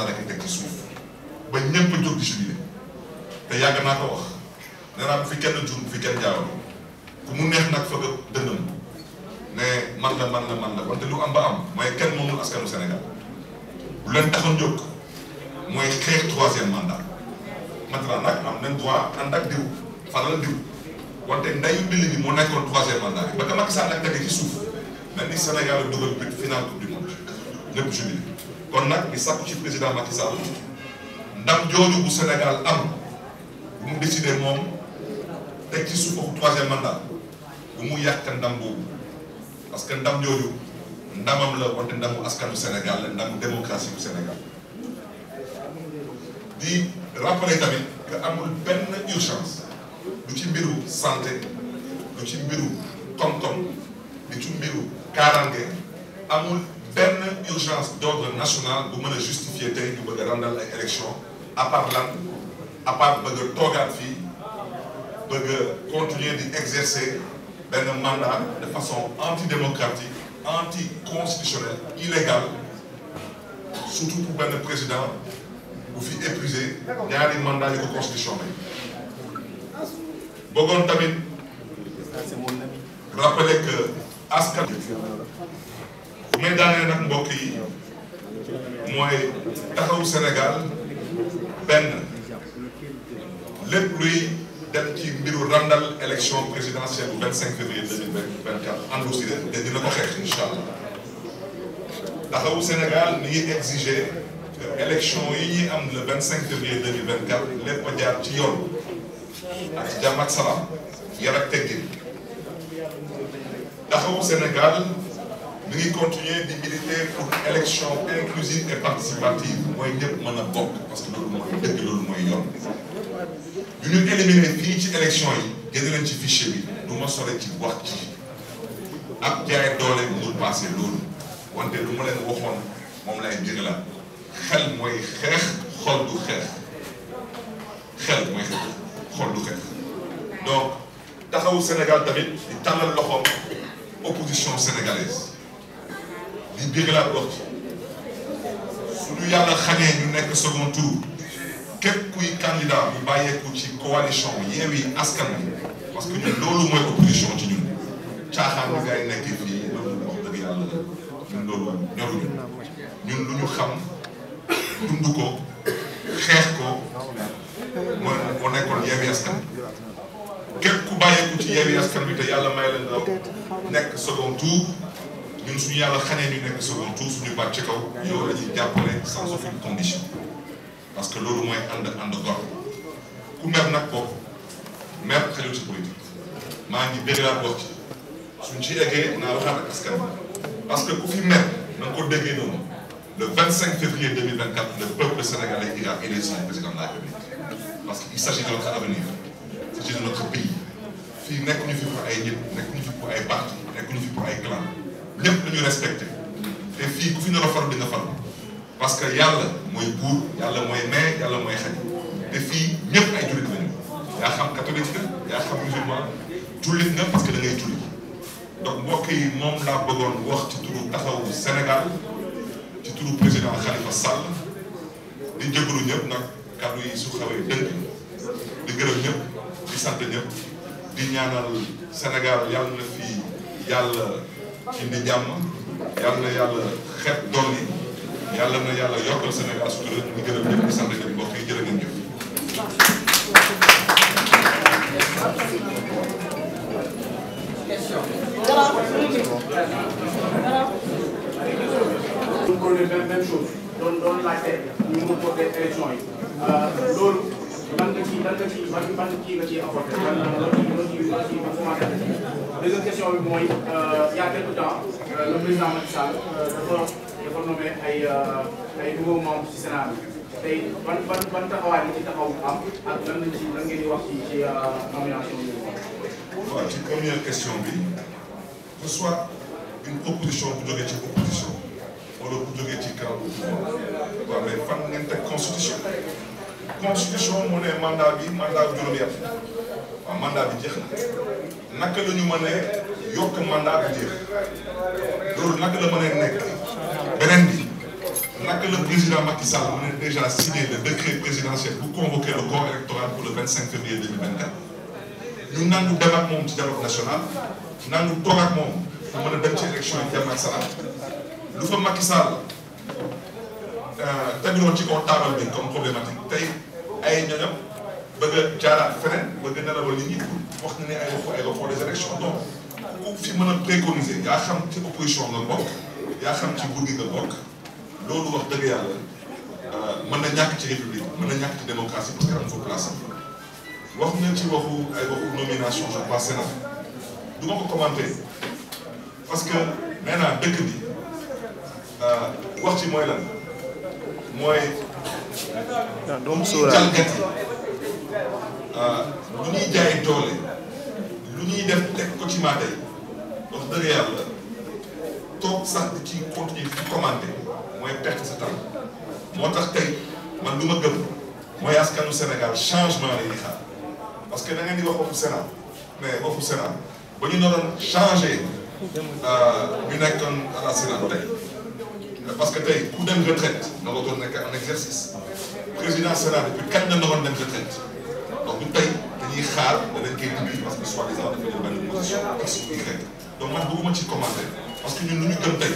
rek teg ci suuf ba ñëpp jóg di jubilé te yàgg naa ko wax nee naa bu fi kenn juum bu fi kenn jaawal ku mu neex nag fa nga dënnam ne man la wante lu am ba am mooy kenn moomul askanu Sénégal lu leen taxoon jóg mooy xeex 3e mandat maintenant nag am nañ droit ànd ak diw faral diw wante ndayu mbili bi moo nekkoon 3e mandat bi ba ka Macky Sall nag tege ci suuf mel ni Sénégal a dugal but final coupe du monde lépp jubilé kon nag di sàkku ci président Macky Sall ndam jooju bu Sénégal am bu mu décidé moom teg ci suuf waxu 3e mandat bu mu yàq ndam boobu parce que ndam jooju ndamam la wante ndamu askanu Sénégal la ndamu démocratie bu Sénégal di rappeler tamit que amul benn urgence du ci mbiru santé du ci mbiru koom-koom du ci mbiru kaaraange amul benn urgence d'ordre national bu mën a justifier tey ñu bëgg a randal ay élection à part lan à part bëgg a toogaat fii bëgg a continuer di exercer benn mandat de façon antidémocratique anticonstitutionnelle illégale surtout pour benn président bu fi épuisé ñaari mandat yi ko constitution bi bëggoon tamit rappeler que askan mais daanee nag mbokk yi mooy taxawu Sénégal benn lépp luy dem ci mbiru randal élection présidentielle bu 25 février 2024 àndu si te dina ko xeex incha allah taxawu Sénégal mi ngi exiger que élection yi ñuy am le 25 février 2024 lépp a jaar ci yoon ak ci jàmm ak salaam yar ak teggin taxawu Sénégal mi ngi continuer di militer pour élection inclusive et participative mooy ñëpp mën a bokk parce que loolu mooy dëgg loolu mooy yoon yu ñu éliminer fii ci élection yi génne leen ci fichier bi du ma sore ci wax ci ak jaay doole mënul passé loolu wante lu ma leen waxoon moom lay jëg la xel mooy xeex xol du xeex xel mooy xeex xol du xeex donc taxawu Sénégal tamit di tàllal loxoom opposition sénégalaise li biir laa wax ci suñu yàlla xañee ñu nekk second tour képp kuy candidat bu bàyyeeku ci coalition Yewwi Askan Wi parce que ñun loolu mooy opposition ci ñun caaxaan bi ngay nekk fii loolu wax dëgg yàlla ñun loolu ñoruñu ñun lu ñu xam dund ko xeex ko moo nekkoon Yewwi Askan Wi képp ku bàyyeeku ci Yewwi Askan Wi te yàlla may la nga nekk second tour ñun suñu yàlla xanee ñu nekk second tour suñu baat ci kaw yow la ñuy jàppale sans aucune condition parce que loolu mooy ànd gor ku mer nag bopp mer xajul ci politique maa ngi dégg laa wax ci suñ ci eggee naa waxaat ak askan parce que ku fi mer na nga ko déggee noonu le 25 février 2024 le peuple sénégalais ira élire son président de la République parce que il s'agit de notre avenir il s'agit de notre pays fii nekkuñu fi pour ay nit nekkuñu fi pour ay parti nekkuñu fi pour ay clan ñëpp la ñu respecté te fii ku fi nar a faru di nga faru parce que yàlla mooy buur yàlla mooy may yàlla mooy xañ te fii ñëpp ay jullit lañu yaa xam catholique nga yaa xam musulman jullit nga parce que da ngay jullit donc mbokk yi moom laa bëggoon wax ci turu taxawu Sénégal ci turu président Khalifa Sall di jégalu ñëpp nag kàddu yi su xawee dënk di gërëm ñëpp di sant ñëpp di ñaanal Sénégal yàlla na fi yàlla indi jàmm yàlla na yàlla xeet dolli yàlla na yàlla yokkal Sénégal sutura ñu gërëm ñëpp di sant ñëpp mbokk yi jërë ngeen jëf. ñu ko même chose doon laajte ñu mu porté élection yi loolu ban kii nga ciy apporté deuxième question bi mooy il y a quelque temps le président Macky Sall dafa nommé ay nouveaux membres ci Sénat bi tey ban taxawaay la ci taxaw am ak lan ngeen di wax ci nomination bi. waaw ci première question bi que soit une opposition bu jógee ci opposition wala bu jógee ci camp bu pouvoir waaw mais fan ngeen teg constitution constitution mu ne mandat bi juróomi at waaw mandat bi jeex na naka la ñu mën a yokk mandat bi jeex loolu naka la mën a nekk beneen bi naka le président Macky Sall mu ne déjà signé le décret présidentiel pour convoquer le corps électoral pour le 25 février 2024 ñu nangu dem ak moom ci dialogue national nangu toog ak moom pour mën a dem ci élection yi jàmm ak salaam lu fa Macky Sall teguloon ci kaw taabal bi comme problématique tey ay ñoñam bëgg a jaaraat feneen bëgg a nelawal nit ñi wax na ne ay waxu des élections donc ku fi mën a préconiser yaa xam ci opposition nga bokk yaa xam ci nguur gi nga bokk loolu wax dëgg yàlla mën na ñàkk ci république mën na ñàkk ci démocratie parce que am fa place am wax nañ ci waxu nomination je crois Sénat du ma ko commenter parce que nee naa dëkk bi wax ci mooy lan mooy lu ñuy jalgati lu ñuy jaay doole lu ñuy def teg ko ci maa tey wax dëgg yàlla toog sax di ci continuer di commenter mooy perte sa temps moo tax tey man lu ma gëm mooy askanu Sénégal changement la ñuy xaar parce que da ngeen di wax waxu Sénat mais waxu Sénat ba ñu naroon changé ñu nekkoon à la Sénat tey parce que tey ku dem retraite na nga doon nekk en exercice président Sénat depuis kañ la naroon dem retraite donc du tey dañuy xaar da dañ koy dindi parce que soi-disant dafa jël benn position x ou y donc man bëgguma ci commenter parce que ñun lu ñu gëm tey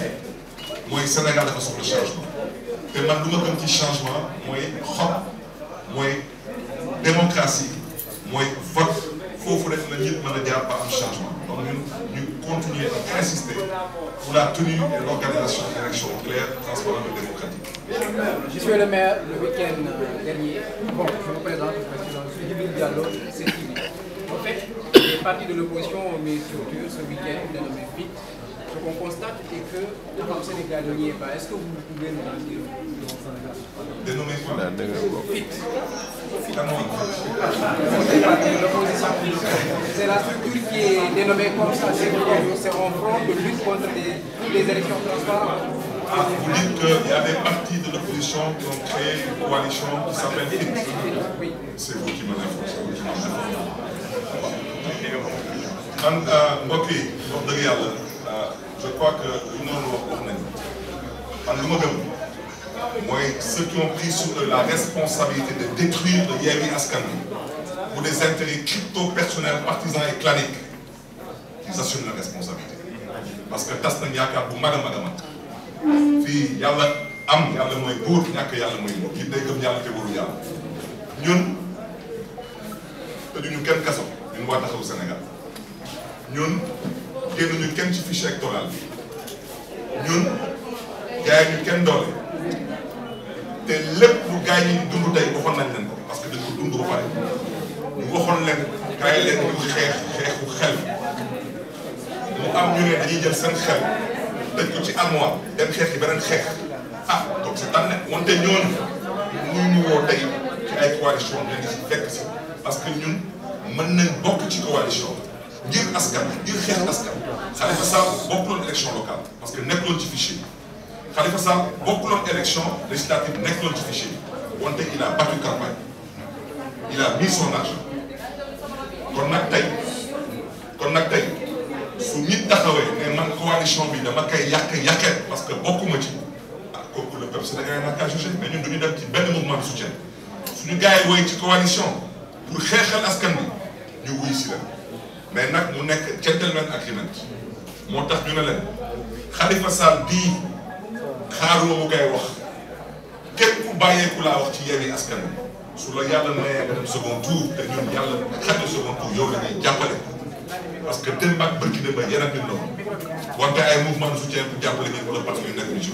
mooy Sénégal dafa soxla changement te man lu ma gëm ci changement mooy xob mooy démocratie mooy vote foofu rek la nit mën a jaar ba am changement donc ñun ñu continuer à insister pour la tenue et l'organisation d'élections claires, transparentes et démocratiques. Monsieur le maire, le week-end dernier, bon, je me présente au président Djibril Diallo, c'est TV. En fait, les partis de l'opposition ont mis sur ce week-end dénommé FIT. Ce qu'on constate est que la femme sénégalaise n'y est pas. Est-ce que vous pouvez nous en dire dénommé quoi? FIT. C'est la structure qui est dénommée comme ça. C'est un front de lutte contre les élections transparentes. Vous dites qu'il y a des partis de l'opposition qui ont créé une coalition qui s'appelle FIT. Oui. C'est vous qui m'en informez. Je crois que ceux qui ont pris sur eux la responsabilité de détruire le Yewwi Askan Wi pour des intérêts crypto-personnels, partisans et claniques, ils assument la responsabilité. Parce que tas nañ yaakaar bu mag a mag a mag fii yàlla am yàlla mooy buur ñàkk yàlla mooy buur kii day gëm yàlla te wóoru yàlla ñun te duñu kenn kaso ñun waa Taxawu Sénégal ñun génnuñu kenn ci fichier électoral bi ñun jaay ñu kenn doole te lépp lu gars yi dund tey waxoon nañ leen ko parce que dañ ko dund ba pare ñu waxoon leen kaay leen ñu xeexu xel mu am ñu ne dañuy jël seen xel tëj ko ci armoire dem xeex yi beneen xeex ah donc c'est tànn wante ñooñu ñu woo tey ci ay coalition dañ ci fekk si parce que ñun mën nañ bokk ci coalition ngir askan ngir xeex askan Khalifa Sall bokkuloon élection locale parce que nekkuloon ci fichier bi Khalifa Sall bokkuloon élection législative nekkuloon ci fichier bi wante il a battu campagne il a mis son argent kon nag tey su nit taxawee ne man coalition bi dama koy yàqet parce que bokkuma ci ah kooku le peuple sénégalais n'a qu'à juger mais ñun duñu dem ci benn mouvement de soutien suñu gars yi woy ci coalition pour xeexal askan bi ñu wuy si leen mais nag mu nekk gentleman agreement moo tax ñu ne leen Khalifa Sall bii xaaruma mu koy wax képp ku bàyyeeku laa wax ci Yewwi Askan Wi su la yàlla mayee nga dem second tour te ñun yàlla xaj na second tour yow la ñuy jàppale parce que démb ak bërki démb ak yeneen noonu wante ay mouvement de soutien pour jàppale ñu wala parce que ñu nekk ñu ci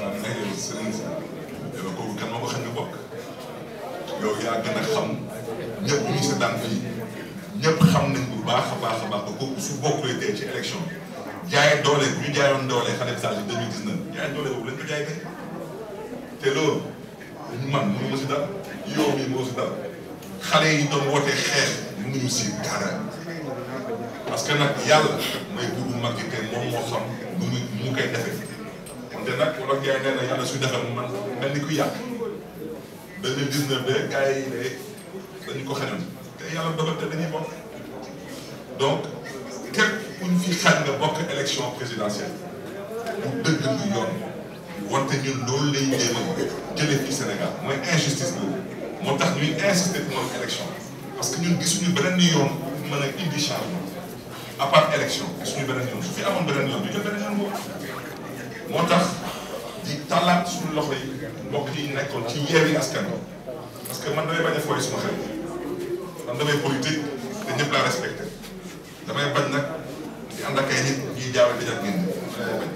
waaw nag yow sëriñ si yow kooku kan moo ko xam ne bokk yow yaa gën a xam ñëpp ñu si daan fii ñëpp xam nañ bu baax a baax ba kooku su bokkulee tey ci élection jaay doole bu ñu jaayoon doole Khalifa Sall 2019 jaay doole boobu lañ ko jaay tey te loolu man mënu ma si dara yow mii moo si dara xale yi doon wootee xeex mënuñu si dara parce que nag yàlla mooy buubu mag yi te moom moo xam nu mu koy defee wante nag wala gars yi nee na yàlla suy defee man mel ni ku yàq 2019 de gars yi de dañu ko xañoon te yàlla dogal te dañuy bokk donc képp ku ñu fi xañ nga bokk élection présidentielle bu dëgg lu yoon wante ñun loolu lay jéem a jëlee fii Sénégal mooy injustice boobu moo tax ñuy insister pour moom élection parce que ñun gisuñu beneen yoon mën a indi changement à part élection gisuñu beneen yoon su fi amoon beneen yoon du jël beneen yoon boobu moo tax di tàllaat suñu loxo yi mbokk yi nekkoon ci Yewwi Askan Wi parce que man damay bañ a fooy suma xel man damay politique te ñëpp laa respecté damay bañ nag di ànd ak ay nit ñuy jaawale di jàpp génn damay bañ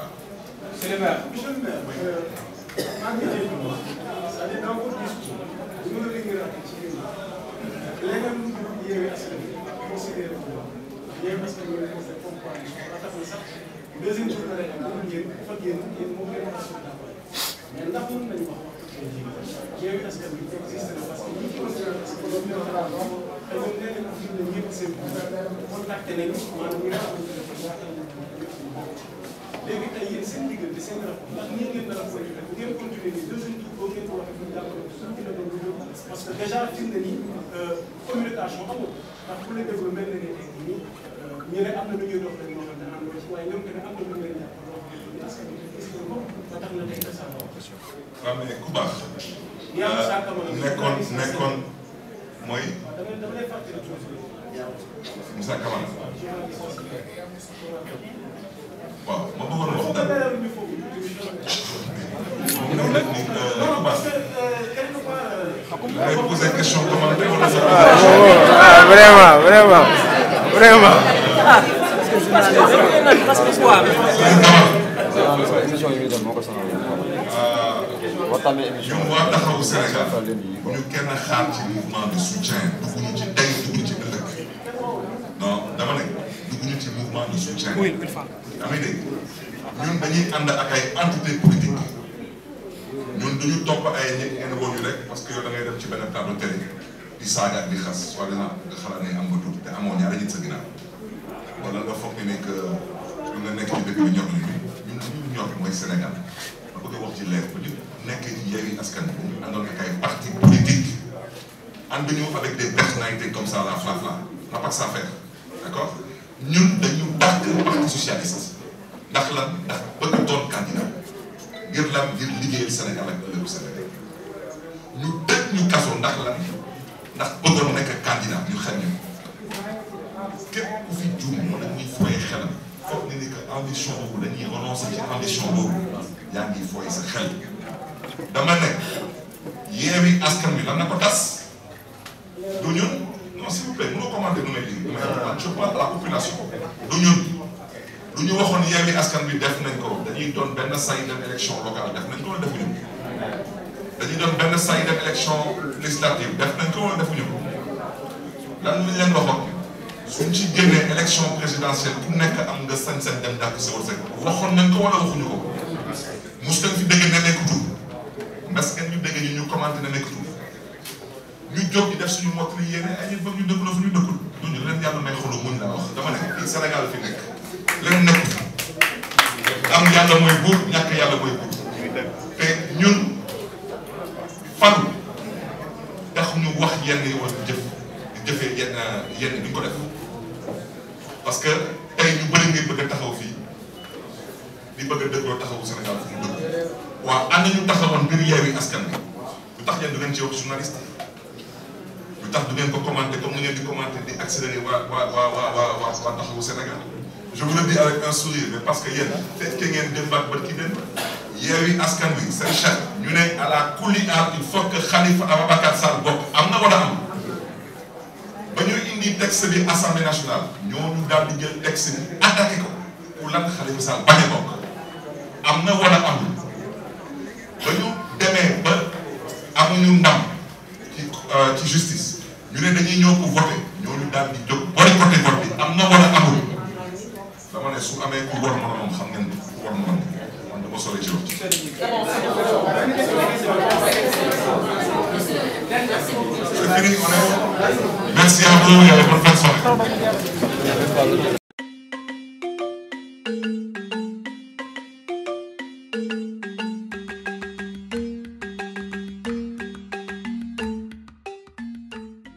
waaw. Monsieur le maire, maa ngi lay déglu c'est-à-dire dans votre discours bu ma la déggee rek ci léegi Yewwi Askan Wi considéré ko Yewwi Askan Wi dafa def comme coalition ba tax na sax deuxième jour la rek am ngeen ku fa génn yéen moom ngeen wax mais ndax mën nañu wax Yewwi Askan Wi existe na parce que ñi considéré parce que ñoom ñoo xalaat wax te ñoom nee nañu fi ne ñëpp seen contacté nañu maanaam ñi nga xamante ne léegi tey yéen seen diggante seen rapport ndax nii ngeen dara koy def bu ngeen continuer nii deuxième tour boo ngeen ko waxee fu ñu jàppale ko suñu dina doon lu parce que déjà fi mu ne nii communication amul ndax ku la déglu mel na ne tey nii ñu ne am na lu ñuy dox rek moo xam ne àndoo ci waaye ñoom tamit am na lu ñu leen jàpp loo xam ne parce que gis nga ko ba tax na tey que ça va. waaw mais ku baax. nekkoon mooy. dama lay fàttali Moussa Camara. waaw ma bëggoon wax dara. ngay posé question commentaire wala vraiment. ñun waa Taxawu Sénégal bu ñu kenn xaar ci mouvement de soutien dugguñu ci tey dugguñu ci ëllëg non dama ne dugguñu ci mouvement de soutien. yaa ngi dégg ñun dañuy ànd ak ay entité politique ñun duñu topp ay nit ngeen woo ñu rek parce que yow da ngay dem ci benn plateau télé di saaga ak di xas soit nga xalaat ne am nga tuuti te amoo ñaari nit sa ginnaaw wala nga foog ne que lu nga nekk ci dëkk bi ñor nañu ñun ñu ñor mooy Sénégal ma bëgg a wax ci leer ba ñu nekkee ci Yewwi Askan Wi ñu àndoon ak ay parti politique ànduñu avec des personnalités comme ça la FLAFLA n'a pas que ça faire d'accord ñun dañu dàq parti socialiste ndax lan ndax bëgg doon candidat ngir lan ngir liggéeyal Sénégal ak ëllëgu Sénégal ñu tëj ñu kaso ndax lan ndax bëggoon nekk candidat ñu xañ ñu képp ku fi juum wala ñuy fooy xelam foog ne ni que ambition boobu dañuy renoncer ci ambition boobu yaa ngi fooy sa xel dama ne Yewwi Askan Wi lan na ko tas du ñun non s'il vous plaît mënoo commenter nu may lii je parle à la population du ñun lu ñu waxoon Yewwi Askan Wi def nañ ko dañuy doon benn say dem élection locale def nañ ko wala defuñu dañuy doon benn say dem élection législative def nañ ko wala defuñu lan lañ leen waxoon suñ ci génnee élection présidentielle ku nekk am nga sañ-sañ dem dàq sa wërsëg waxoon nañ ko wala waxuñu ko mos ngeen fi dégg ne nekkutul ndax ngeen ñu dégg ñu commenté ne nekkutul ñu jóg di def suñu mottali yéene ay ñun bëgg ñu dëkk la fu ñu dëkkul ñooñu leen yàlla may xolu muñ laa wax dama ne fii Sénégal fi nekk leen nekk am yàlla mooy buur ñàkk yàlla mooy buur te ñun falu tax ñu wax yenn yi wala jëf di jëfee yenn duñ ko def parce que tey ñu bëri ngeen bëgg a taxaw fii di bëgg a dëkkoo taxawu Sénégal fu mu dëkk waaw ànd ñu taxawoon mbir Yewwi Askan Wi lu tax yéen du ngeen ci wax journaliste lu tax du ngeen ko commenté comme ni ngeen di commenté di accélérer waa taxawu Sénégal je vous le dis avec un sourire mais parce que yéen fekkee ngeen dem ba kii dem Yewwi Askan Wi seen chef ñu ne à la kulli aar il faut que Khalifa Ababacar Sall bokk am na wala am ba ñu indi texte bi assemblée nationale ñooñu daal di jël texte bi attaqué ko pour lan Khalifa Sall bañ a bokk am na wala amul ba ñu demee ba amuñu ndam ci justice ñu ne dañuy ñëw ko voté ñooñu daal di jóg boycotté vote bi am na wala amul dama ne ku war mën a moom xam ngeen ku war mën man dama sori ci wax. C'est fini, on est bon. Merci à vous et bonne fin de soirée.